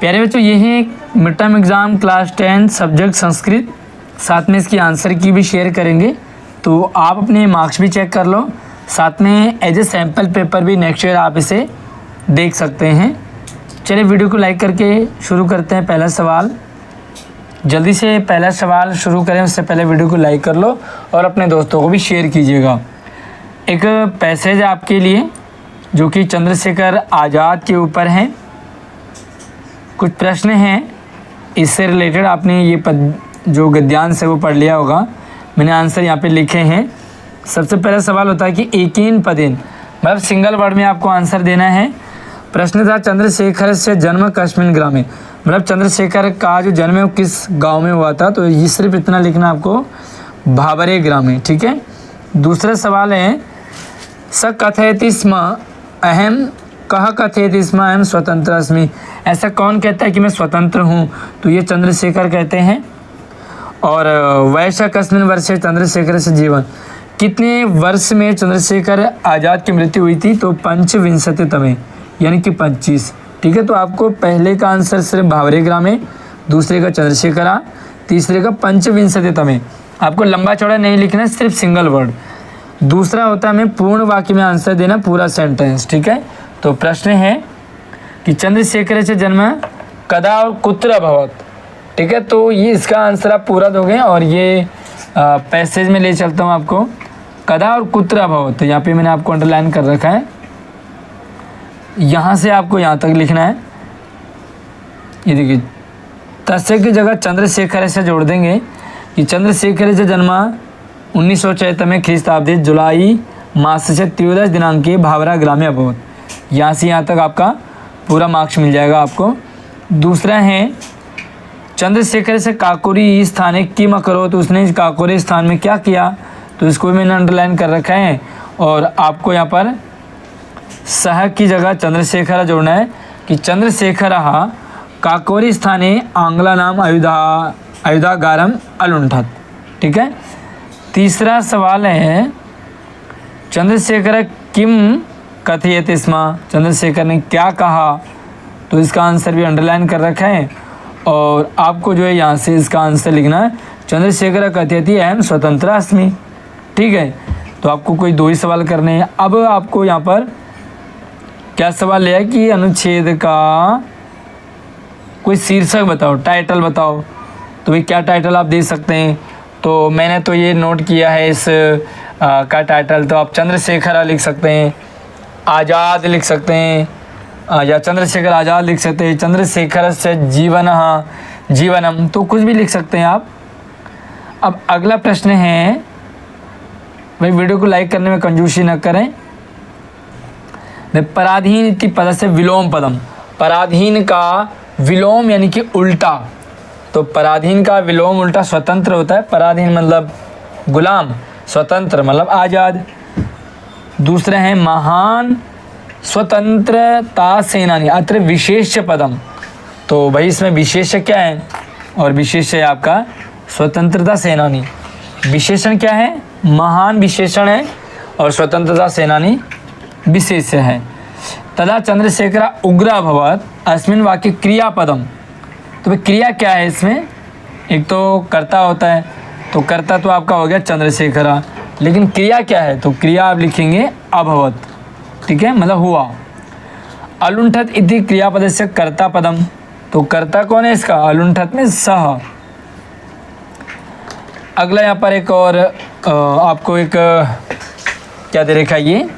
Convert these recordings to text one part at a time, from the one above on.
प्यारे बच्चों, ये है mid term exam class 10 subject Sanskrit, साथ में इसकी आंसर की भी शेयर करेंगे, तो आप अपने मार्क्स भी चेक कर लो, साथ में एज ए सैम्पल पेपर भी नेक्स्ट ईयर आप इसे देख सकते हैं। चलिए वीडियो को लाइक करके शुरू करते हैं। पहला सवाल, जल्दी से पहला सवाल शुरू करें उससे पहले वीडियो को लाइक कर लो और अपने दोस्तों को भी शेयर कीजिएगा। एक पैसेज है आपके लिए जो कि चंद्रशेखर आज़ाद के ऊपर है। कुछ प्रश्न हैं इससे रिलेटेड, आपने ये जो गद्यांश है वो पढ़ लिया होगा, मैंने आंसर यहाँ पे लिखे हैं। सबसे पहला सवाल होता है कि एकेन पदेन, मतलब सिंगल वर्ड में आपको आंसर देना है। प्रश्न था चंद्रशेखर से जन्म कस्मिन् ग्रामे, मतलब चंद्रशेखर का जो जन्म है वो किस गांव में हुआ था, तो ये सिर्फ इतना लिखना आपको, भाबरे ग्रामे। ठीक है। दूसरा सवाल है स कथयति स्म अहम कह कथयति स्म अहम स्वतंत्र अस्मि, ऐसा कौन कहता है कि मैं स्वतंत्र हूँ, तो ये चंद्रशेखर कहते हैं। और वैसा कस्मिन् वर्षे चंद्रशेखर से जीवन, कितने वर्ष में चंद्रशेखर आज़ाद की मृत्यु हुई थी, तो पंचविंशतितमे यानी कि 25। ठीक है। तो आपको पहले का आंसर सिर्फ भावरे ग्रामे, दूसरे का चंद्रशेखरा, तीसरे का पंचविंशतितमे। आपको लंबा चौड़ा नहीं लिखना है, सिर्फ सिंगल वर्ड। दूसरा होता है हमें पूर्ण वाक्य में आंसर देना, पूरा सेंटेंस। ठीक है। तो प्रश्न है कि चंद्रशेखर से जन्म कदा और कुत्र अभवत। ठीक है। तो ये इसका आंसर आप पूरा दोगे और ये पैसेज में ले चलता हूँ आपको, कदा और कुत्र अभवत। तो यहाँ पे मैंने आपको अंडरलाइन कर रखा है, यहाँ से आपको यहाँ तक लिखना है। ये देखिए, तस्य की जगह चंद्रशेखर से जोड़ देंगे कि चंद्रशेखर से जन्मा 1904 में ख्रीस्ताब्दी जुलाई मास से 13 दिनांक के भावरा ग्रामे अभवत। यहाँ से यहाँ तक आपका पूरा मार्क्स मिल जाएगा आपको। दूसरा है चंद्रशेखर से काकोरी स्थाने किम करो, तो उसने काकोरी स्थान में क्या किया, तो इसको भी मैंने अंडरलाइन कर रखा है। और आपको यहाँ पर सह की जगह चंद्रशेखर जोड़ना है कि चंद्रशेखर काकोरी स्थाने आंग्ला नाम आयुधागारम अलुंठत। ठीक है। तीसरा सवाल है चंद्रशेखर किम कथयति स्म, चंद्रशेखर ने क्या कहा, तो इसका आंसर भी अंडरलाइन कर रखा है। और आपको जो है यहाँ से इसका आंसर लिखना है, चंद्रशेखर कथयति अहम स्वतंत्र अस्मि। ठीक है। तो आपको कोई 2 ही सवाल करने हैं। अब आपको यहाँ पर क्या सवाल है कि अनुच्छेद का कोई शीर्षक बताओ, टाइटल बताओ। तो भाई क्या टाइटल आप दे सकते हैं, तो मैंने तो ये नोट किया है इस का टाइटल, तो आप चंद्रशेखर लिख सकते हैं, आज़ाद लिख सकते हैं, या चंद्रशेखर आज़ाद लिख सकते हैं, चंद्रशेखर से जीवनम, तो कुछ भी लिख सकते हैं आप। अब अगला प्रश्न है, भाई वीडियो को लाइक करने में कंजूसी न करें। पराधीन इति पद से विलोम पदम, पराधीन का विलोम यानी कि उल्टा, तो पराधीन का विलोम उल्टा स्वतंत्र होता है। पराधीन मतलब गुलाम, स्वतंत्र मतलब आज़ाद। दूसरा है महान स्वतंत्रता सेनानी, अत्र विशेष्य पदम, तो भाई इसमें विशेष्य क्या है, और विशेष्य है आपका स्वतंत्रता सेनानी। विशेषण क्या है, महान विशेषण है और स्वतंत्रता सेनानी विशेष्य है। तदा चंद्रशेखर उग्र अभवत अस्मिन् वाक्य क्रियापदम, तो भाई क्रिया क्या है इसमें, एक तो कर्ता होता है, तो कर्ता तो आपका हो गया चंद्रशेखर, लेकिन क्रिया क्या है, तो क्रिया आप लिखेंगे अभवत। ठीक है, मतलब हुआ। अलुंठत इति क्रियापद से कर्ता पदम, तो कर्ता कौन है इसका, अलुंठत में सह। अगला यहाँ पर एक और आपको एक क्या दे रखा है, ये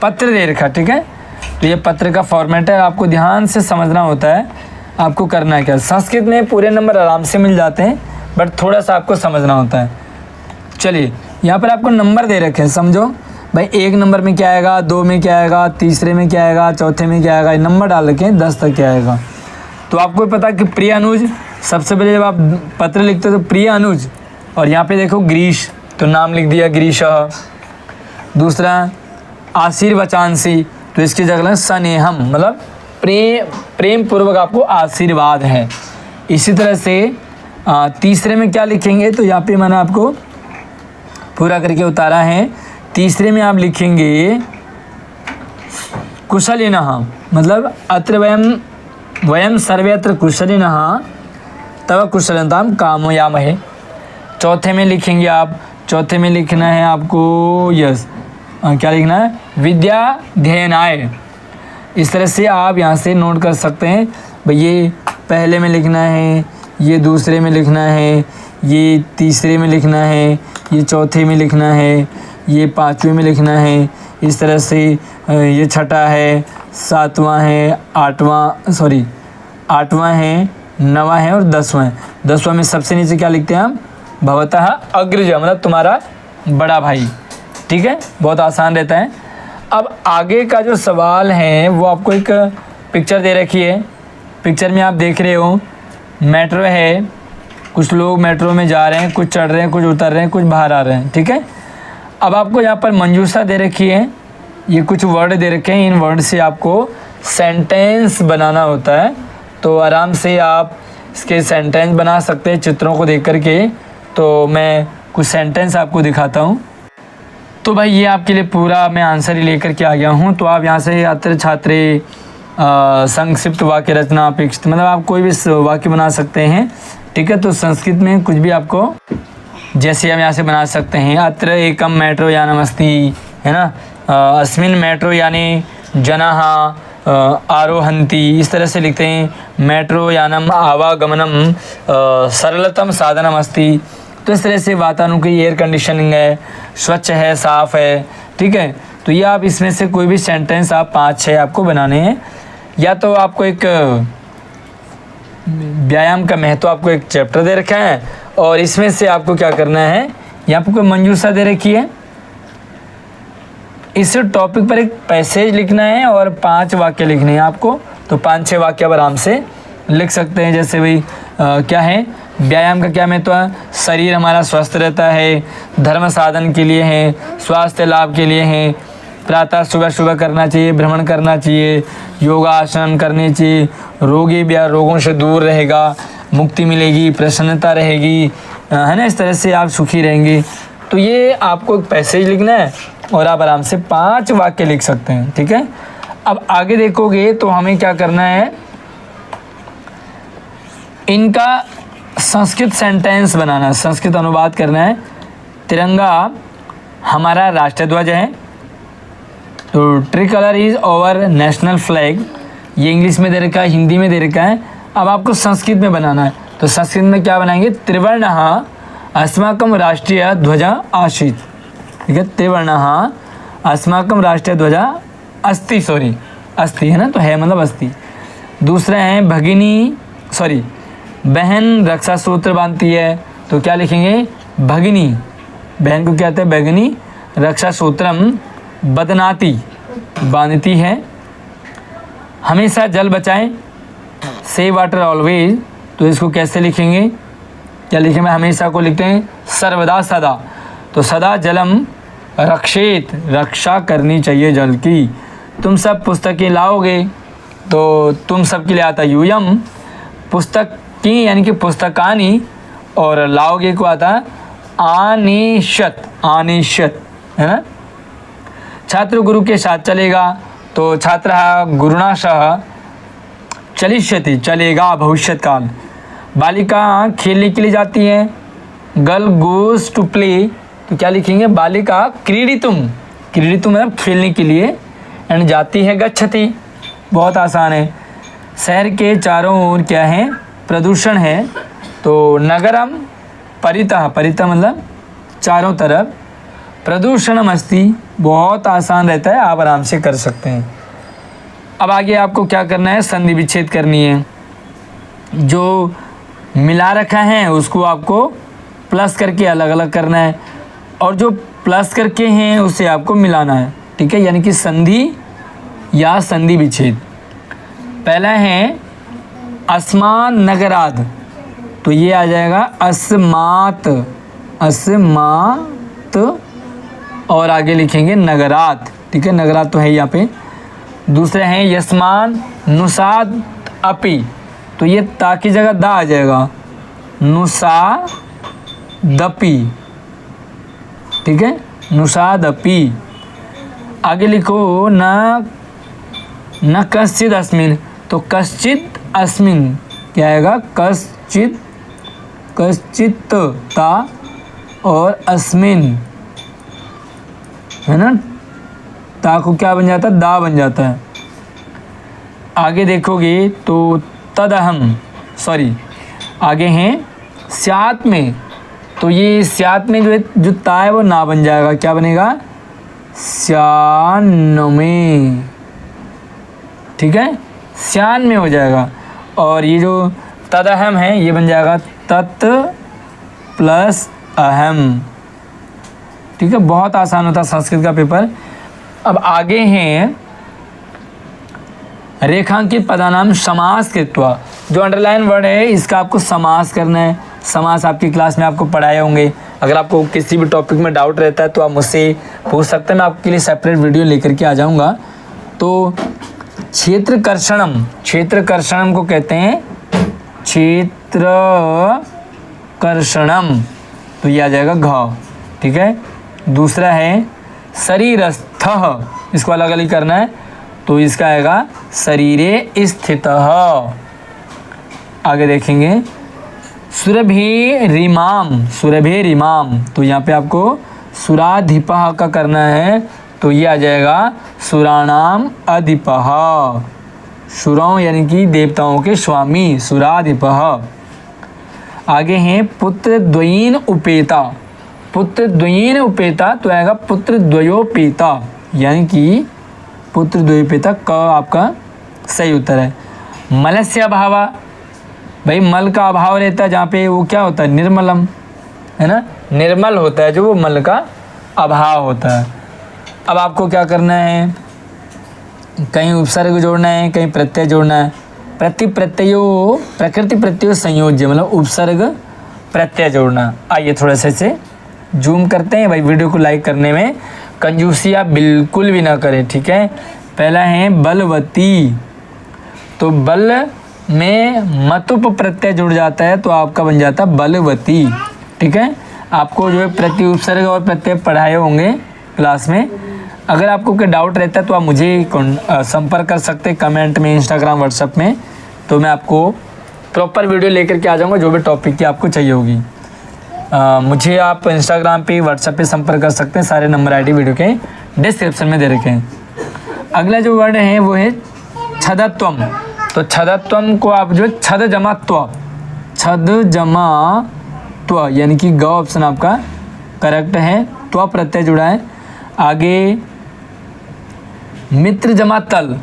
पत्र दे रखा। ठीक है। तो ये पत्र का फॉर्मेट है, आपको ध्यान से समझना होता है। आपको करना है क्या, संस्कृत में पूरे नंबर आराम से मिल जाते हैं, बट थोड़ा सा आपको समझना होता है। चलिए यहाँ पर आपको नंबर दे रखे हैं, समझो भाई 1 नंबर में क्या आएगा, 2 में क्या आएगा, तीसरे में क्या आएगा, चौथे में क्या आएगा, ये नंबर डाल रखे हैं 10 तक क्या आएगा। तो आपको पता कि प्रिय अनुज, सबसे पहले जब आप पत्र लिखते हो तो प्रिय अनुज, और यहाँ पे देखो ग्रीश, तो नाम लिख दिया ग्रीश। दूसरा आशीर्वचांसी, तो इसकी जगह स्नेहम, मतलब प्रेम पूर्वक आपको आशीर्वाद है। इसी तरह से तीसरे में क्या लिखेंगे, तो यहाँ पे मैंने आपको पूरा करके उतारा है। तीसरे में आप लिखेंगे कुशलिनः, मतलब अत्र वयम वयम सर्वत्र कुशलिनः तव कुशलताम कामयामहे। चौथे में लिखेंगे आप, चौथे में लिखना है आपको यस क्या लिखना है, विद्या ध्ययनाय। इस तरह से आप यहाँ से नोट कर सकते हैं भाई, ये पहले में लिखना है, ये दूसरे में लिखना है, ये तीसरे में लिखना है, ये चौथे में लिखना है, ये पाँचवें में लिखना है। इस तरह से ये छठा है, सातवां है, आठवां है, नवां है और 10वां है। 10वां में सबसे नीचे क्या लिखते हैं हम, भवतः अग्रज, मतलब तुम्हारा बड़ा भाई। ठीक है, बहुत आसान रहता है। अब आगे का जो सवाल है वो आपको एक पिक्चर दे रखी है। पिक्चर में आप देख रहे हो मेट्रो है, कुछ लोग मेट्रो में जा रहे हैं, कुछ चढ़ रहे हैं, कुछ उतर रहे हैं, कुछ बाहर आ रहे हैं। ठीक है, अब आपको यहाँ पर मंजूषा दे रखी है, ये कुछ वर्ड दे रखे हैं, इन वर्ड से आपको सेंटेंस बनाना होता है। तो आराम से आप इसके सेंटेंस बना सकते हैं चित्रों को देख करके। तो मैं कुछ सेंटेंस आपको दिखाता हूँ। तो भाई ये आपके लिए पूरा मैं आंसर ही लेकर के आ गया हूँ। तो आप यहाँ से अत्र छात्रे संक्षिप्त वाक्य रचना अपेक्षित, मतलब आप कोई भी वाक्य बना सकते हैं। ठीक है, तो संस्कृत में कुछ भी आपको जैसे हम यहाँ से बना सकते हैं, अत्र एकम मेट्रो यानम अस्ति, है ना, अस्मिन मेट्रो यानी जनाः आरोहन्ति। इस तरह से लिखते हैं मेट्रो यानम आवागमनम सरलतम साधनम अस्ति। तो इस तरह से वातानुकूलित एयर कंडीशनिंग है, स्वच्छ है, साफ़ है। ठीक है, तो ये आप इसमें से कोई भी सेंटेंस आप 5-6 आपको बनाने हैं। या तो आपको एक व्यायाम का महत्व आपको एक चैप्टर दे रखा है और इसमें से आपको क्या करना है, यहाँ पर कोई मंजूषा दे रखी है, इस टॉपिक पर एक पैसेज लिखना है और 5 वाक्य लिखने हैं आपको। तो 5-6 वाक्य आराम से लिख सकते हैं। जैसे भाई क्या है, व्यायाम का क्या महत्व है, शरीर हमारा स्वस्थ रहता है, धर्म साधन के लिए है, स्वास्थ्य लाभ के लिए है, प्रातः सुबह करना चाहिए, भ्रमण करना चाहिए, योगासन करने चाहिए, रोगी रोगों से दूर रहेगा, मुक्ति मिलेगी, प्रसन्नता रहेगी, है ना। इस तरह से आप सुखी रहेंगे। तो ये आपको एक पैसेज लिखना है और आप आराम से 5 वाक्य लिख सकते हैं। ठीक है, अब आगे देखोगे तो हमें क्या करना है, इनका संस्कृत सेंटेंस बनाना है, संस्कृत अनुवाद करना है। तिरंगा हमारा राष्ट्रीय ध्वज है, तो ट्रिकलर इज ओवर नेशनल फ्लैग। ये इंग्लिश में दे रखा है, हिंदी में दे रखा है। अब आपको संस्कृत में बनाना है, तो संस्कृत में क्या बनाएंगे, त्रिवर्णः अस्माकं राष्ट्रीय ध्वजा आसीत्। ठीक है, त्रिवर्णः अस्माकं राष्ट्रीय ध्वजा अस्ति, अस्ति है ना, तो है मतलब अस्ति। दूसरा है बहन रक्षा सूत्र बांधती है, तो क्या लिखेंगे, भगिनी, बहन को क्या कहते हैं, भगिनी रक्षा सूत्रम बदनाती, बांधती है। हमेशा जल बचाएं, सेव वाटर ऑलवेज, तो इसको कैसे लिखेंगे, क्या लिखेंगे, हमेशा को लिखते हैं सर्वदा सदा, तो सदा जलम रक्षेत, रक्षा करनी चाहिए जल की। तुम सब पुस्तकें लाओगे, तो तुम सब के लिए आता यूयम, पुस्तक की यानी कि पुस्तकानी, और लाओगे को आता आनिशत, आनिशत, है ना। छात्र गुरु के साथ चलेगा, तो छात्र गुरुणा सह चलिष्यति, चलेगा भविष्यत काल। बालिका खेलने के लिए जाती है, गर्ल गोज टू प्ले, तो क्या लिखेंगे, बालिका क्रीडितुम, क्रीडितुम मतलब खेलने के लिए, एंड जाती है गच्छति, बहुत आसान है। शहर के चारों ओर क्या है, प्रदूषण है, तो नगरम परितः, परितः मतलब चारों तरफ, प्रदूषणम अस्ति, बहुत आसान रहता है, आप आराम से कर सकते हैं। अब आगे आपको क्या करना है, संधि विच्छेद करनी है। जो मिला रखा है उसको आपको प्लस करके अलग अलग करना है, और जो प्लस करके हैं उसे आपको मिलाना है। ठीक है, यानी कि संधि या संधि विच्छेद। पहला है अस्मान नगराद, तो ये आ जाएगा अस्मात, अस्मात, और आगे लिखेंगे नगरात। ठीक है, नगरात तो है यहाँ पे। दूसरे हैं यस्मान नुसाद अपि, तो ये ता की जगह दा आ जाएगा, नुसादपि। ठीक है, नुसादपि। आगे लिखो न कश्चित अस्मिन, तो कश्चित अस्मिन क्या आएगा, कश्चित, कश्चित ता और अस्मिन, है ना, ता को क्या बन जाता है, दा बन जाता है। आगे देखोगे तो तदहम, सॉरी आगे हैं स्यात में, तो ये स्यात में जो है जो ता है वो ना बन जाएगा, क्या बनेगा, स्यान में, ठीक है, स्यान में हो जाएगा। और ये जो तदअहम है ये बन जाएगा तत् प्लस अहम, ठीक है। बहुत आसान होता है संस्कृत का पेपर। अब आगे हैं रेखांकित पदानाम समास कृत्वा, जो अंडरलाइन वर्ड है इसका आपको समास करना है। समास आपकी क्लास में आपको पढ़ाए होंगे। अगर आपको किसी भी टॉपिक में डाउट रहता है तो आप मुझसे पूछ सकते हैं, मैं आपके लिए सेपरेट वीडियो लेकर के आ जाऊंगा। तो क्षेत्रकर्षणम, क्षेत्रकर्षणम को कहते हैं क्षेत्रकर्षणम, तो ये आ जाएगा घ, ठीक है। दूसरा है शरीरस्थः, इसको अलग अलग करना है, तो इसका आएगा शरीरे स्थितः। आगे देखेंगे सुरभि रिमाम, सुरभि रिमाम, तो यहाँ पे आपको सुराधिपः का करना है, तो ये आ जाएगा सुराणाम अधिपः, सुरों यानी कि देवताओं के स्वामी, सुराधिपः। आगे हैं पुत्र द्वयीन उपेता, पुत्र द्वयीन उपेता, तो आएगा पुत्र द्वयोपेता, यानी कि पुत्र द्वयोपेता क आपका सही उत्तर है। मलस्य अभावा, भाई मल का अभाव रहता है जहाँ पे वो क्या होता है, निर्मलम, है ना, निर्मल होता है जो वो मल का अभाव होता है। अब आपको क्या करना है, कहीं उपसर्ग जोड़ना है, कहीं प्रत्यय जोड़ना है। प्रत्ययो प्रकृति प्रत्ययो संयोज्य, मतलब उपसर्ग प्रत्यय जोड़ना। आइए थोड़ा सा इसे जूम करते हैं। भाई वीडियो को लाइक करने में कंजूसी आप बिल्कुल भी ना करें, ठीक है। पहला है बलवती, तो बल में मतुप प्रत्यय जुड़ जाता है तो आपका बन जाता है बलवती, ठीक है। आपको जो है प्रति उपसर्ग और प्रत्यय पढ़ाए होंगे क्लास में। अगर आपको कोई डाउट रहता है तो आप मुझे संपर्क कर सकते हैं कमेंट में, इंस्टाग्राम, व्हाट्सएप में, तो मैं आपको प्रॉपर वीडियो लेकर के आ जाऊँगा जो भी टॉपिक की आपको चाहिए होगी। मुझे आप इंस्टाग्राम पे, व्हाट्सएप पे संपर्क कर सकते हैं। सारे नंबर आईडी वीडियो के डिस्क्रिप्शन में दे रखे हैं। अगला जो वर्ड है वो है छदत्वम, तो छदत्वम को आप जो छद जमा त्व, छद जमा त्व यानी कि ग ऑप्शन आपका करेक्ट है, त्व प्रत्यय जुड़ा है। आगे मित्र जमा तल,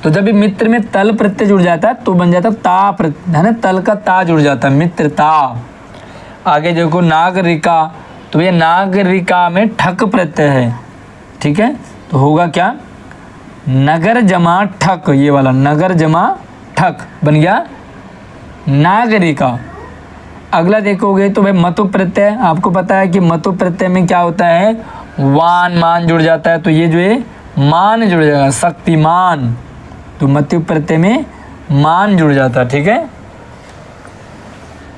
तो जब भी मित्र में तल प्रत्यय जुड़ जाता है तो बन जाता है ता प्रत्यय, है ना, तल का ता जुड़ जाता है, मित्रता। आगे देखो नागरिका, तो ये नागरिका में ठक प्रत्यय है, ठीक है, तो होगा क्या, नगर जमा ठक, ये वाला नगर जमा ठक बन गया नागरिका। अगला देखोगे तो भाई मतु प्रत्यय, आपको पता है कि मतु प्रत्यय में क्या होता है, वान मान जुड़ जाता है, तो ये जो है मान जुड़ जाएगा, शक्तिमान, तो मतु प्रत्यय में मान जुड़ जाता है, ठीक है।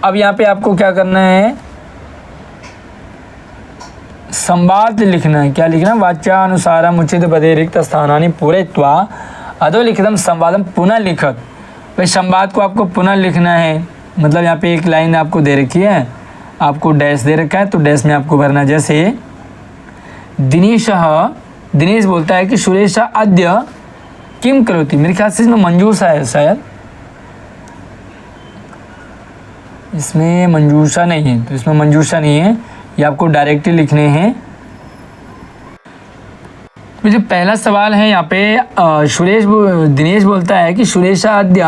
अब यहाँ पे आपको क्या करना है, संवाद लिखना है। क्या लिखना है, वाच्यानुसारम उचित पदे रिक्त स्थानानि पूरयित्वा अधोलिखितम संवादम पुनः लिखत। भाई संवाद को आपको पुनः लिखना है, मतलब यहाँ पे एक लाइन आपको दे रखी है, आपको डैश दे रखा है, तो डैश में आपको भरना है। जैसे दिनेश बोलता है कि सुरेश अद्य किम करोति, मेरे ख्याल से इसमें मंजूषा है, शायद इसमें मंजूषा नहीं है, तो इसमें मंजूषा नहीं है, ये आपको डायरेक्टली लिखने हैं। तो जो पहला सवाल है यहाँ पे दिनेश बोलता है कि सुरेश अद्य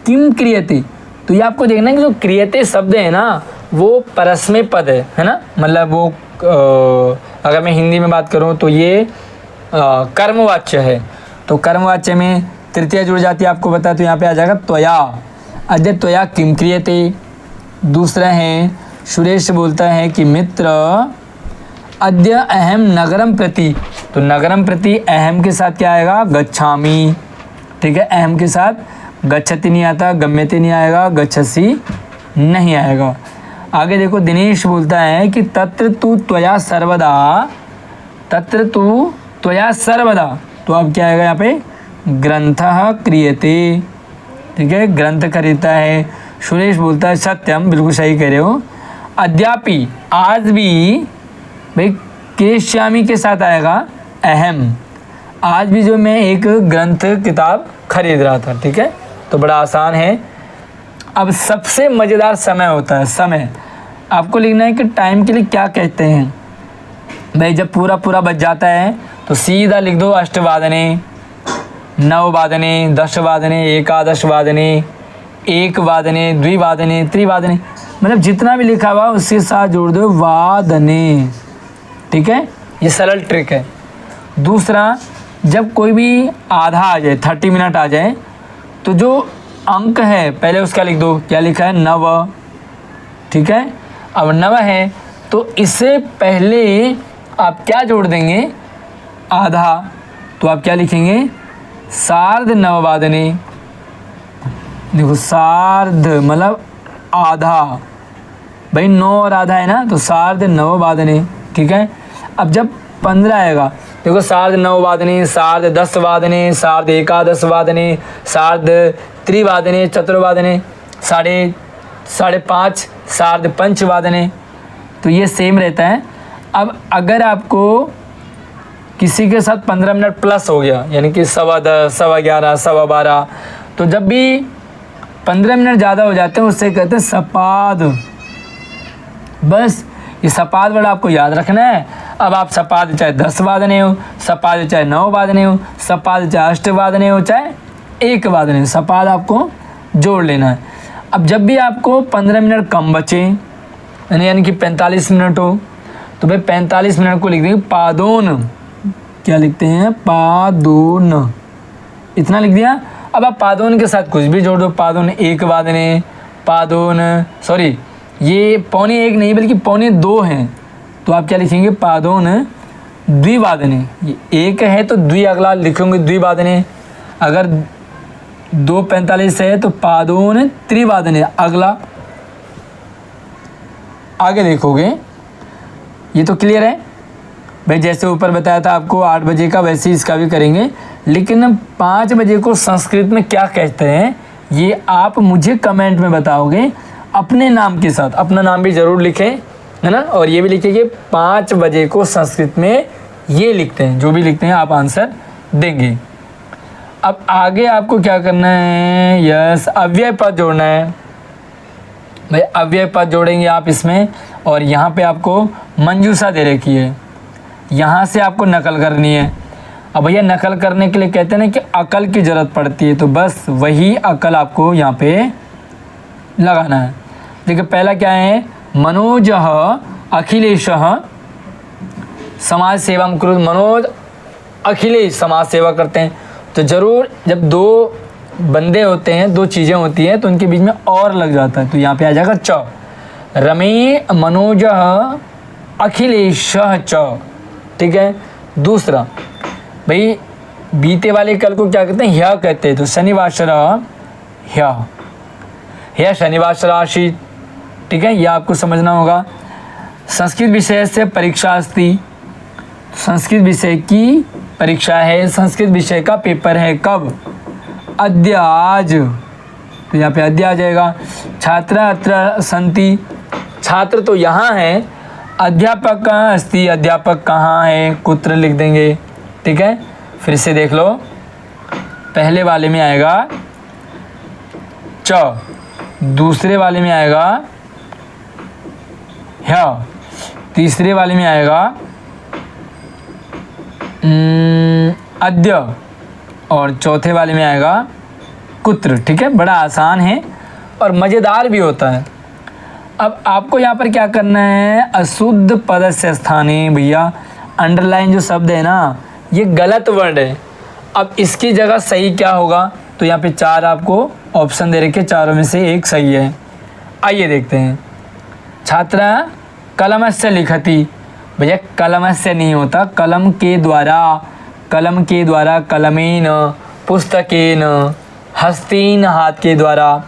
किम क्रियते, तो ये आपको देखना है कि जो क्रियते शब्द है ना वो परस्मै पद है ना, मतलब वो अगर मैं हिंदी में बात करूँ तो ये कर्मवाच्य है, तो कर्मवाच्य में तृतीया जुड़ जाती है, आपको पता है, तो यहाँ पे आ जाएगा त्वया, अद्य त्वया किम क्रियते। दूसरा है सुरेश बोलता है कि मित्र अद्य अहम नगरम प्रति, तो नगरम प्रति अहम के साथ क्या आएगा, गच्छामि, ठीक है, अहम के साथ गच्छति नहीं आता, गम्यते नहीं आएगा, गच्छसि नहीं आएगा। आगे देखो दिनेश बोलता है कि तत्र तु त्वया सर्वदा, तत्र तु त्वया सर्वदा, तो अब क्या आएगा यहाँ पे, ग्रंथः क्रियते, ठीक है, ग्रंथ खरीदता है। सुरेश बोलता है सत्यम, बिल्कुल सही कह रहे हो। अद्यापि, आज भी, भाई केश्यामी के साथ आएगा अहम, आज भी जो मैं एक ग्रंथ किताब खरीद रहा था। ठीक है, तो बड़ा आसान है। अब सबसे मज़ेदार समय होता है। समय आपको लिखना है कि टाइम के लिए क्या कहते हैं। भाई जब पूरा पूरा बज जाता है तो सीधा लिख दो अष्टवादने, नववादने, दशवादने, एकादशवादने, एकवादने, द्विवादने, त्रिवादने, मतलब जितना भी लिखा हुआ उसके साथ जोड़ दो वादने। ठीक है, ये सरल ट्रिक है। दूसरा, जब कोई भी आधा आ जाए, 30 मिनट आ जाए, तो जो अंक है पहले उसका लिख दो। क्या लिखा है? नव। ठीक है, अब नव है तो इससे पहले आप क्या जोड़ देंगे? आधा। तो आप क्या लिखेंगे? सार्ध नववादने। देखो सार्ध मतलब आधा, भाई 9 और आधा है ना, तो सार्ध नववादने। ठीक है, अब जब 15 आएगा, देखो सार्ध नववादने, सार्ध 10 वादने, सार्ध एकादश वादने, सार्ध त्रिवादने, चतुर्वादने, साढ़े 5, सार्ध पंचवादने। तो ये सेम रहता है। अब अगर आपको किसी के साथ 15 मिनट प्लस हो गया, यानी कि 10:15, 11:15, 12:15, तो जब भी 15 मिनट ज़्यादा हो जाते हैं उससे कहते हैं सपाद। बस ये सपाद वर्ड आपको याद रखना है। अब आप सपाद चाहे 10 वादने हो, सपाद चाहे 9 वादने हो, सपाद चाहे 8 वादने हो, चाहे 1 वादने हो, सपाद आपको जोड़ लेना है। अब जब भी आपको 15 मिनट कम बचे, यानी कि 45 मिनट हो, तो भाई 45 मिनट को लिख देंगे पादोन। क्या लिखते हैं? पादोन। इतना लिख दिया। अब आप पादोन के साथ कुछ भी जोड़ दो। पादोन 1 वादने, पादोन, सॉरी ये 1:15 नहीं बल्कि 1:15 हैं, तो आप क्या लिखेंगे? पादोन द्विवादने। ये 1 है तो द्वि अगला लिखेंगे द्विवादने। अगर 2:45 है तो पादोन त्रिवादने अगला। आगे देखोगे, ये तो क्लियर है भाई। जैसे ऊपर बताया था आपको 8 बजे का, वैसे ही इसका भी करेंगे। लेकिन 5 बजे को संस्कृत में क्या कहते हैं ये आप मुझे कमेंट में बताओगे अपने नाम के साथ। अपना नाम भी ज़रूर लिखें, है ना, और ये भी लिखें कि 5 बजे को संस्कृत में ये लिखते हैं। जो भी लिखते हैं आप आंसर देंगे। अब आगे आपको क्या करना है? यस, अव्यय पद जोड़ना है। भाई अव्यय पद जोड़ेंगे आप इसमें, और यहाँ पे आपको मंजूषा दे रखी है, यहाँ से आपको नकल करनी है। अब भैया नकल करने के लिए कहते हैं ना कि अकल की ज़रूरत पड़ती है, तो बस वही अकल आपको यहाँ पे लगाना है। देखिए पहला क्या है? मनोज अखिलेश समाज सेवा कुरुत। मनोज अखिलेश समाज सेवा करते हैं, तो ज़रूर जब 2 बंदे होते हैं, 2 चीज़ें होती हैं, तो उनके बीच में और लग जाता है, तो यहाँ पे आ जाएगा च। मनोज अखिलेश च। ठीक है। दूसरा, भाई बीते वाले कल को क्या कहते हैं? ह्य कहते हैं, तो शनिवासर ह्य शनिवासर आशीत। ठीक है, यह आपको समझना होगा। संस्कृत विषय से परीक्षा अस्ति, संस्कृत विषय की परीक्षा है, संस्कृत विषय का पेपर है। कब? अद्य, आज, तो यहाँ पे अद्य आ जाएगा। छात्र अत्र सन्ति, छात्र तो यहाँ है। अध्यापक कहाँ अस्ति, अध्यापक कहाँ है? कुत्र लिख देंगे। ठीक है, फिर से देख लो। पहले वाले में आएगा च, दूसरे वाले में आएगा ह्य, तीसरे वाले में आएगा अद्य, और चौथे वाले में आएगा कुत्र। ठीक है, बड़ा आसान है और मज़ेदार भी होता है। अब आपको यहाँ पर क्या करना है? अशुद्ध पदस्य स्थाने, भैया अंडरलाइन जो शब्द है ना, ये गलत वर्ड है। अब इसकी जगह सही क्या होगा? तो यहाँ पे 4 आपको ऑप्शन दे रखे, चारों में से एक सही है। आइए देखते हैं। छात्रा कलमस्य लिखति, भैया कलमस्य नहीं होता, कलम के द्वारा, कलम के द्वारा, कलमेन, पुस्तकेन, हस्तेन हाथ के द्वारा।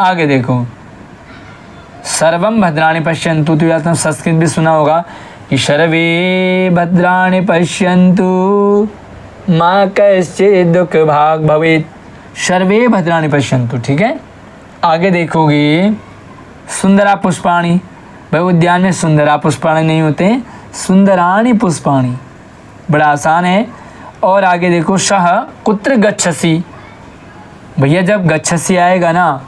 आगे देखो, सर्वम भद्राणि पश्यन्तु, तो आपने संस्कृत भी सुना होगा कि सर्वे भद्राणि पश्यन्तु मा कश्चित् दुःख भाग् भवेत्। सर्वे भद्राणि पश्यन्तु। ठीक है, आगे देखोगे सुंदरा पुष्पाणि, भाई उद्यान में सुंदरा पुष्पाणि नहीं होते, सुंदराणि पुष्पाणि, बड़ा आसान है। और आगे देखो सह कुत्र गच्छसि, भैया जब गच्छसि आएगा ना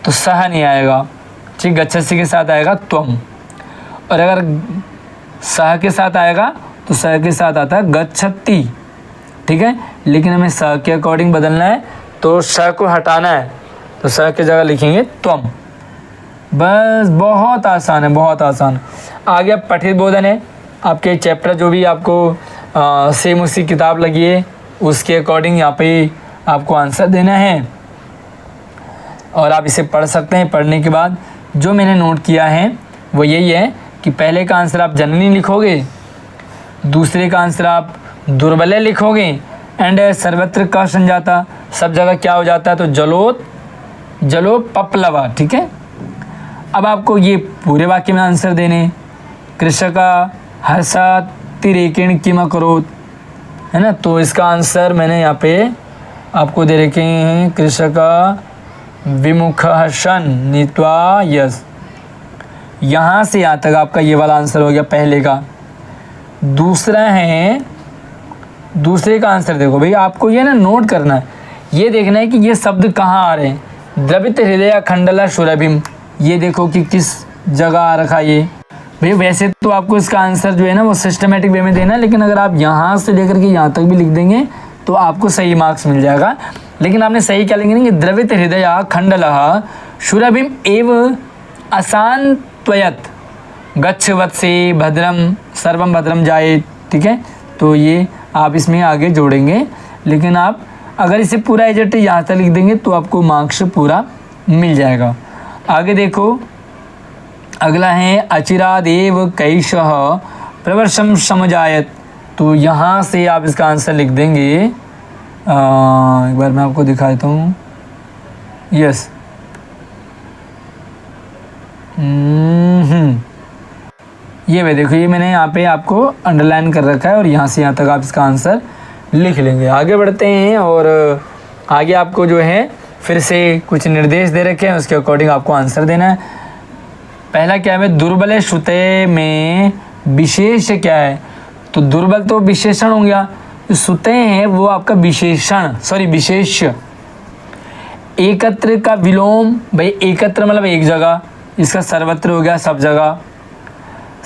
तो सह नहीं आएगा, ठीक, गच्छसि के साथ आएगा त्वम, और अगर सह के साथ आएगा तो सह के साथ आता है गच्छति। ठीक है, लेकिन हमें सह के अकॉर्डिंग बदलना है तो सह को हटाना है, तो सह की जगह लिखेंगे त्वम। बस, बहुत आसान है, बहुत आसान। आगे पठित बोधन है, आपके चैप्टर जो भी आपको सेम उसी किताब लगी है उसके अकॉर्डिंग यहाँ पे आपको आंसर देना है और आप इसे पढ़ सकते हैं। पढ़ने के बाद जो मैंने नोट किया है वो यही है कि पहले का आंसर आप जननी लिखोगे, दूसरे का आंसर आप दुर्बले लिखोगे, एंड सर्वत्र का संजाता, सब जगह क्या हो जाता है तो जलो पपलवा। ठीक है, अब आपको ये पूरे वाक्य में आंसर देने, कृषका हर्षातिरेकेण किम करोत्, है ना, तो इसका आंसर मैंने यहाँ पे आपको दे रखे हैं, कृषका विमुख शन नीत्वा यस। यहाँ से यहाँ तक आपका ये वाला आंसर हो गया पहले का। दूसरा है, दूसरे का आंसर देखो भाई, आपको ये ना नोट करना है, ये देखना है कि ये शब्द कहाँ आ रहे हैं। द्रवित हृदय खंडला शुरभिम, ये देखो कि किस जगह आ रखा ये। भाई वैसे तो आपको इसका आंसर जो है ना वो सिस्टमेटिक वे में देना है, लेकिन अगर आप यहाँ से लेकर के यहाँ तक भी लिख देंगे तो आपको सही मार्क्स मिल जाएगा। लेकिन आपने सही क्या लिखेंगे, द्रवित हृदय खंडलः शुरभिम एव अशांत्वयत् गच्छ वत्से भद्रम सर्वम भद्रम जायेत। ठीक है, तो ये आप इसमें आगे जोड़ेंगे, लेकिन आप अगर इसे पूरा एजेट यहाँ तक लिख देंगे तो आपको मार्क्स पूरा मिल जाएगा। आगे देखो, अगला है अचिरादेव कैशः प्रवर्षम समजायत, तो यहाँ से आप इसका आंसर लिख देंगे। एक बार मैं आपको दिखा देता हूँ, यस, ये भाई देखो, ये मैंने यहाँ पे आपको अंडरलाइन कर रखा है और यहाँ से यहाँ तक आप इसका आंसर लिख लेंगे। आगे बढ़ते हैं और आगे आपको जो है फिर से कुछ निर्देश दे रखे हैं, उसके अकॉर्डिंग आपको आंसर देना है। पहला क्या है, दुर्बल सुते में विशेष क्या है, तो दुर्बल तो विशेषण हो गया, जो सुते हैं वो आपका विशेषण, सॉरी विशेष। एकत्र का विलोम, भाई एकत्र मतलब एक जगह, इसका सर्वत्र हो गया सब जगह।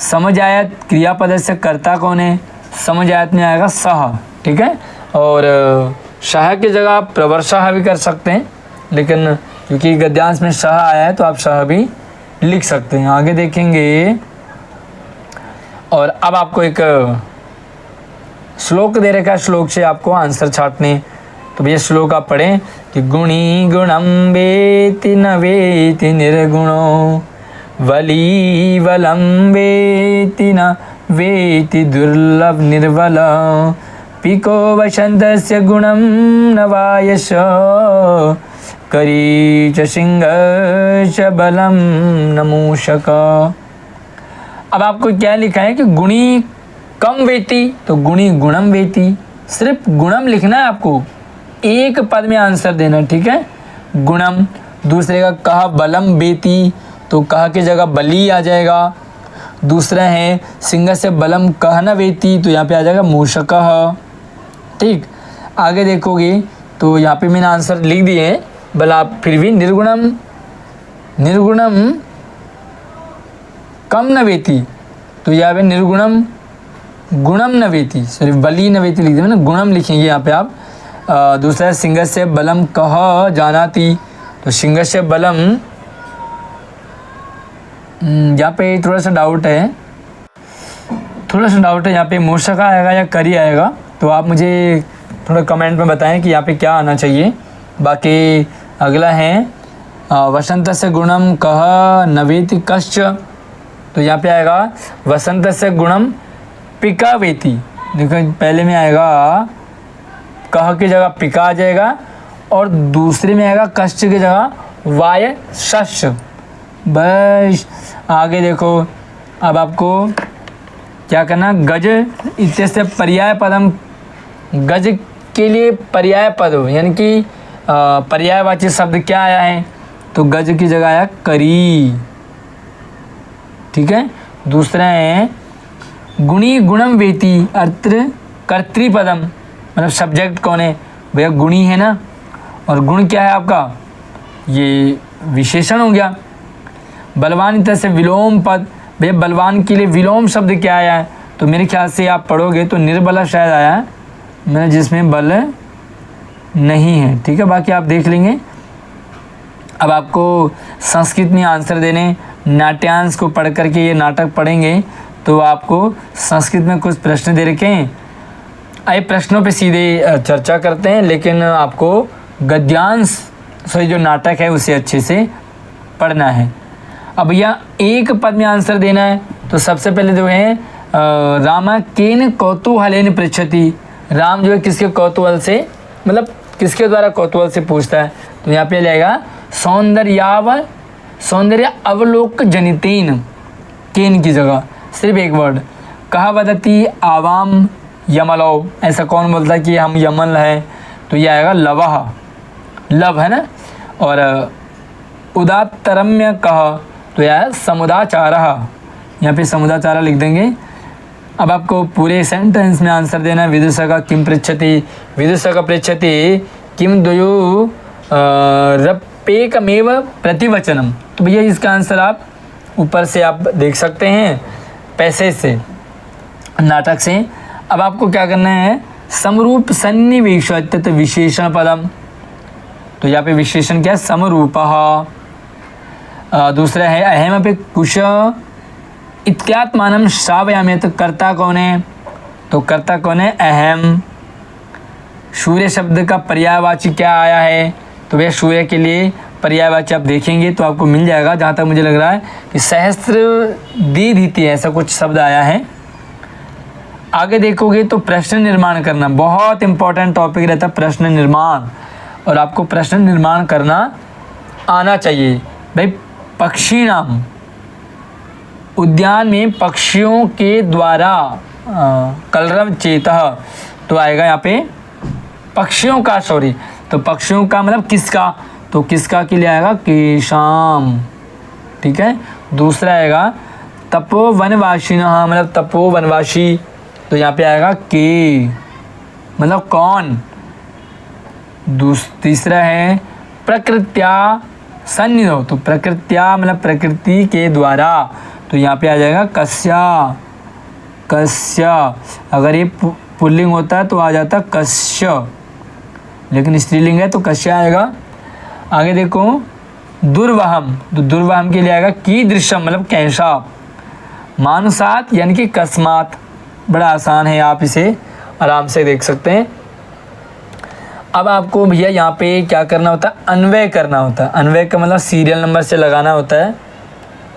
समझायत क्रियापद से कर्ता कौन है, समझायत में आएगा सह। ठीक है, और सह की जगह आप प्रवर्षः भी कर सकते हैं, लेकिन क्योंकि गद्यांश में सह आया है तो आप सह भी लिख सकते हैं। आगे देखेंगे और अब आपको एक श्लोक दे रखा है, श्लोक से आपको आंसर छाटने। तो भैया श्लोक आप पढ़ें कि गुणी गुणम वेति न वेति निर्गुणो वली वलम वेति न वेति दुर्लभ निर्बल पिको वसंतस्य गुणम नवायश करी च सिंह च बलम नमूषक। अब आपको क्या लिखा है कि गुणी कम वेति, तो गुणी गुणम वेति, सिर्फ गुणम लिखना है आपको, एक पद में आंसर देना। ठीक है, गुणम। दूसरे का कह बलम वेति, तो कह की जगह बली आ जाएगा। दूसरा है सिंह से बलम कह न वेति, तो यहाँ पे आ जाएगा मूषकः। ठीक, आगे देखोगे तो यहाँ पे मैंने आंसर लिख दिए हैं, बल आप फिर भी निर्गुणम कम न वेति, तो यहाँ पे निर्गुणम गुणम न वेति, सॉरी बली न वेति लिख देंगे ना, गुणम लिखेंगे यहाँ पे आप। दूसरा सिंह से बलम कह जानाति, तो सिंह से बलम, यहाँ पे थोड़ा सा डाउट है यहाँ पे मूषक आएगा या करी आएगा, तो आप मुझे थोड़ा कमेंट में बताएं कि यहाँ पे क्या आना चाहिए। बाकी अगला है वसंत से गुणम कह नवेति कश्च, तो यहाँ पे आएगा वसंत से गुणम पिका वेति। देखो पहले में आएगा कह की जगह पिका आ जाएगा और दूसरे में आएगा कश्च की जगह वाय शस्य। बस आगे देखो, अब आपको क्या करना, गज इत्यस्य पर्याय पदम, गज के लिए पर्याय पद हो, यानी कि पर्यायवाची शब्द क्या आया है, तो गज की जगह आया करी। ठीक है। दूसरा है गुणी गुणम वेति अत्र कर्तृपदम, मतलब सब्जेक्ट कौन है भैया, गुणी है ना, और गुण क्या है आपका, ये विशेषण हो गया। बलवान इतर से विलोम पद, भैया बलवान के लिए विलोम शब्द क्या आया है, तो मेरे ख्याल से आप पढ़ोगे तो निर्बला शायद आया है, मतलब जिसमें बल नहीं है। ठीक है, बाकी आप देख लेंगे। अब आपको संस्कृत में आंसर देने, नाट्यांश को पढ़ करके ये नाटक पढ़ेंगे तो आपको संस्कृत में कुछ प्रश्न दे रखे हैं। आइए प्रश्नों पे सीधे चर्चा करते हैं, लेकिन आपको गद्यांश से जो नाटक है उसे अच्छे से पढ़ना है। अब भैया एक पद में आंसर देना है, तो सबसे पहले जो है रामा केन कौतूहलेन पृच्छति, राम जो है किसके कौतूहल से, मतलब किसके द्वारा कौतूहल से पूछता है, तो यहाँ पे लेगा सौंदर्य अवलोक जनितेन, केन की जगह सिर्फ एक वर्ड। कहा वदती आवाम यमलो, ऐसा कौन बोलता है कि हम यमल है, तो यह आएगा लवह, लव है ना। और उदात्तरम्य कह, तो यह समुदाचारः, यहाँ पे समुदाचार लिख देंगे। अब आपको पूरे सेंटेंस में आंसर देना है। विदुषक किम पृच्छति, विदुषक पृच्छति किम द्वयो रप्येकमेव प्रतिवचनम, तो भैया इसका आंसर आप ऊपर से आप देख सकते हैं, पैसेज से, नाटक से। अब आपको क्या करना है, समरूप सन्निवेश विशेषण पदम, तो यहाँ पे विशेषण क्या है, समरूपः। दूसरा है अहम पे कुश इत्यात्मानम श्रावयामि, तो कर्ता कौन है, तो कर्ता कौन है, अहम। सूर्य शब्द का पर्यायवाची क्या आया है, तो भैया सूर्य के लिए पर्यायवाची आप देखेंगे तो आपको मिल जाएगा, जहाँ तक मुझे लग रहा है कि सहस्त्र दीधिति ऐसा कुछ शब्द आया है। आगे देखोगे तो प्रश्न निर्माण करना बहुत इंपॉर्टेंट टॉपिक रहता है, प्रश्न निर्माण, और आपको प्रश्न निर्माण करना आना चाहिए। भाई पक्षी नाम, उद्यान में पक्षियों के द्वारा कलरव चेतः, तो आएगा यहाँ पे पक्षियों का, सॉरी, तो पक्षियों का मतलब किसका, तो किसका के लिए आएगा केशाम। ठीक है। दूसरा आएगा तपोवनवासिनः, मतलब तपोवनवासी, तो यहाँ पे आएगा के, मतलब कौन। तीसरा है प्रकृत्या सन्निधौ, तो प्रकृत्या मतलब प्रकृति के द्वारा, तो यहाँ पे आ जाएगा कस्या, कस्य। अगर ये पुल्लिंग होता है तो आ जाता कस्य, लेकिन स्त्रीलिंग है तो कस्य आएगा। आगे देखो दुर्वहम, तो दुर्वहम के लिए आएगा कीदृशम, मतलब कैसा। मानुसात यानी कि कस्मात, बड़ा आसान है, आप इसे आराम से देख सकते हैं। अब आपको भैया यहाँ पे क्या करना होता है, अन्वय करना होता है। अन्वय का मतलब सीरियल नंबर से लगाना होता है।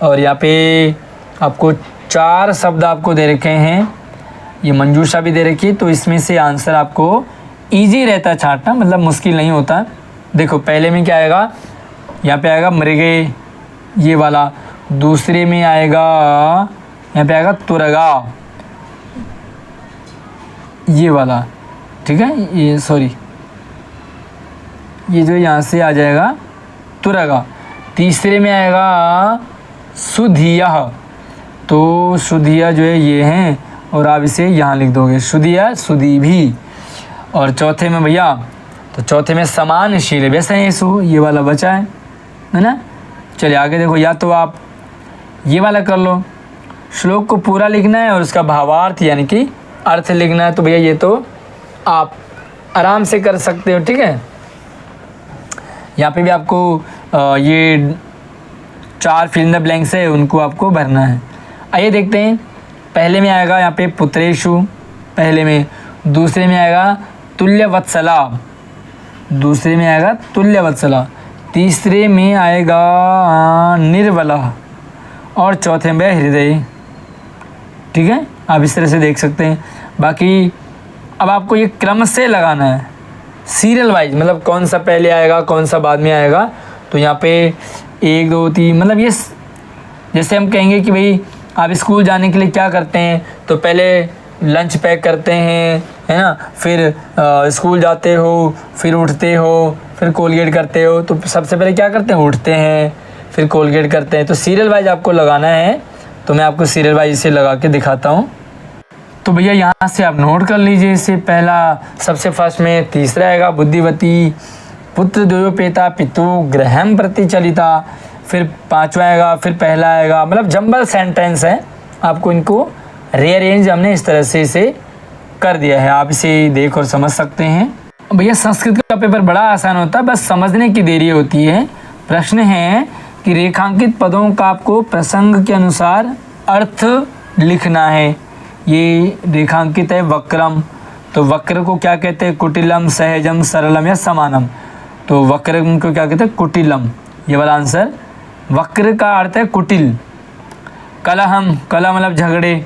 और यहाँ पे आपको 4 शब्द आपको दे रखे हैं, ये मंजूषा भी दे रखी है, तो इसमें से आंसर आपको इजी रहता है छांटना, मतलब मुश्किल नहीं होता। देखो पहले में क्या आएगा, यहाँ पे आएगा मृगे, ये वाला। दूसरे में आएगा, यहाँ पे आएगा तुरगा, ये वाला। ठीक है, ये सॉरी, ये जो यहाँ से आ जाएगा तुरगा। तीसरे में आएगा सुधिया, तो सुधिया जो है ये हैं, और आप इसे यहाँ लिख दोगे सुधिया, सुधी भी। और चौथे में भैया, तो चौथे में समानशील, वैसे है ये वाला बचा है ना। चलिए आगे देखो, या तो आप ये वाला कर लो, श्लोक को पूरा लिखना है और उसका भावार्थ यानी कि अर्थ लिखना है, तो भैया ये तो आप आराम से कर सकते हो। ठीक है, यहाँ पे भी आपको ये 4 फिल इन द ब्लैंक्स है, उनको आपको भरना है। आइए देखते हैं, पहले में आएगा यहाँ पे पुत्रेशु, पहले में। दूसरे में आएगा तुल्यवत्सला, दूसरे में आएगा तुल्यवत्सला। तीसरे में आएगा निर्बला, और चौथे में हृदय। ठीक है, आप इस तरह से देख सकते हैं। बाकी अब आपको ये क्रम से लगाना है, सीरियल वाइज, मतलब कौन सा पहले आएगा कौन सा बाद में आएगा। तो यहाँ पे 1 2 3, मतलब ये जैसे हम कहेंगे कि भाई आप स्कूल जाने के लिए क्या करते हैं, तो पहले लंच पैक करते हैं, है ना, फिर स्कूल जाते हो, फिर उठते हो, फिर कोलगेट करते हो तो सबसे पहले क्या करते हैं, उठते हैं, फिर कोलगेट करते हैं। तो सीरियल वाइज आपको लगाना है, तो मैं आपको सीरियल वाइज इसे लगा के दिखाता हूँ। तो भैया यहाँ से आप नोट कर लीजिए। इससे पहला सबसे फर्स्ट में तीसरा आएगा बुद्धिवती, पुत्र द्वयोपेता पितु ग्रहम प्रति चलिता, फिर पांचवा आएगा, फिर पहला आएगा। मतलब जंबल सेंटेंस है, आपको इनको रीअरेंज हमने इस तरह से इसे कर दिया है। आप इसे देख और समझ सकते हैं। भैया संस्कृत का पेपर बड़ा आसान होता है, बस समझने की देरी होती है। प्रश्न है कि रेखांकित पदों का आपको प्रसंग के अनुसार अर्थ लिखना है। ये रेखांकित है वक्रम, तो वक्र को क्या कहते हैं, कुटिलम, सहजम, सरलम या समानम। तो वक्रम को क्या कहते हैं, कुटिलम, ये वाला आंसर। वक्र का अर्थ है कुटिल। कलहम, कलह मतलब झगड़े,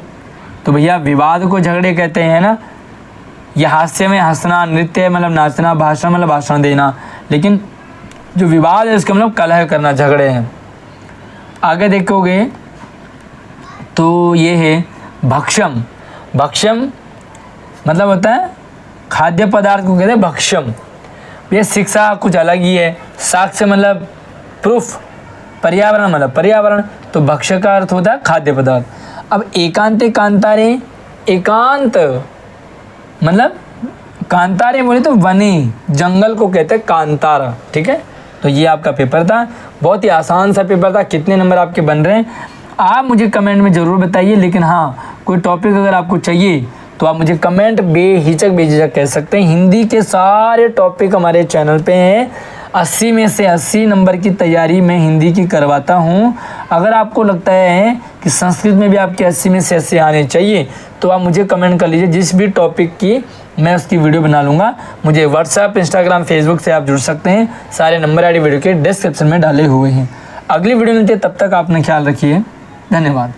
तो भैया विवाद को झगड़े कहते हैं ना। यह हास्य में हंसना, नृत्य मतलब नाचना, भाषण मतलब भाषण देना, लेकिन जो विवाद है उसका मतलब कलह करना, झगड़े हैं। आगे देखोगे तो ये है भक्षम। भक्षम मतलब होता है खाद्य पदार्थ को कहते हैं भक्षम। ये शिक्षा कुछ अलग ही है। साक्ष्य मतलब प्रूफ, पर्यावरण मतलब पर्यावरण, तो भक्ष्य का अर्थ होता है खाद्य पदार्थ। अब एकांते कांतारे, एकांत मतलब कांतारे बोले तो वने, जंगल को कहते हैं कांतारा। ठीक है, तो ये आपका पेपर था, बहुत ही आसान सा पेपर था। कितने नंबर आपके बन रहे हैं आप मुझे कमेंट में ज़रूर बताइए। लेकिन हाँ, कोई टॉपिक अगर आपको चाहिए तो आप मुझे कमेंट बेहिचक बेझिझक कह सकते हैं। हिंदी के सारे टॉपिक हमारे चैनल पे हैं। 80 में से 80 नंबर की तैयारी मैं हिंदी की करवाता हूँ। अगर आपको लगता है कि संस्कृत में भी आपके 80 में से 80 आने चाहिए तो आप मुझे कमेंट कर लीजिए। जिस भी टॉपिक की मैं उसकी वीडियो बना लूँगा। मुझे व्हाट्सएप, इंस्टाग्राम, फेसबुक से आप जुड़ सकते हैं। सारे नंबर आईडी वीडियो के डिस्क्रिप्शन में डाले हुए हैं। अगली वीडियो मिलती है, तब तक आपने ख्याल रखिए। धन्यवाद।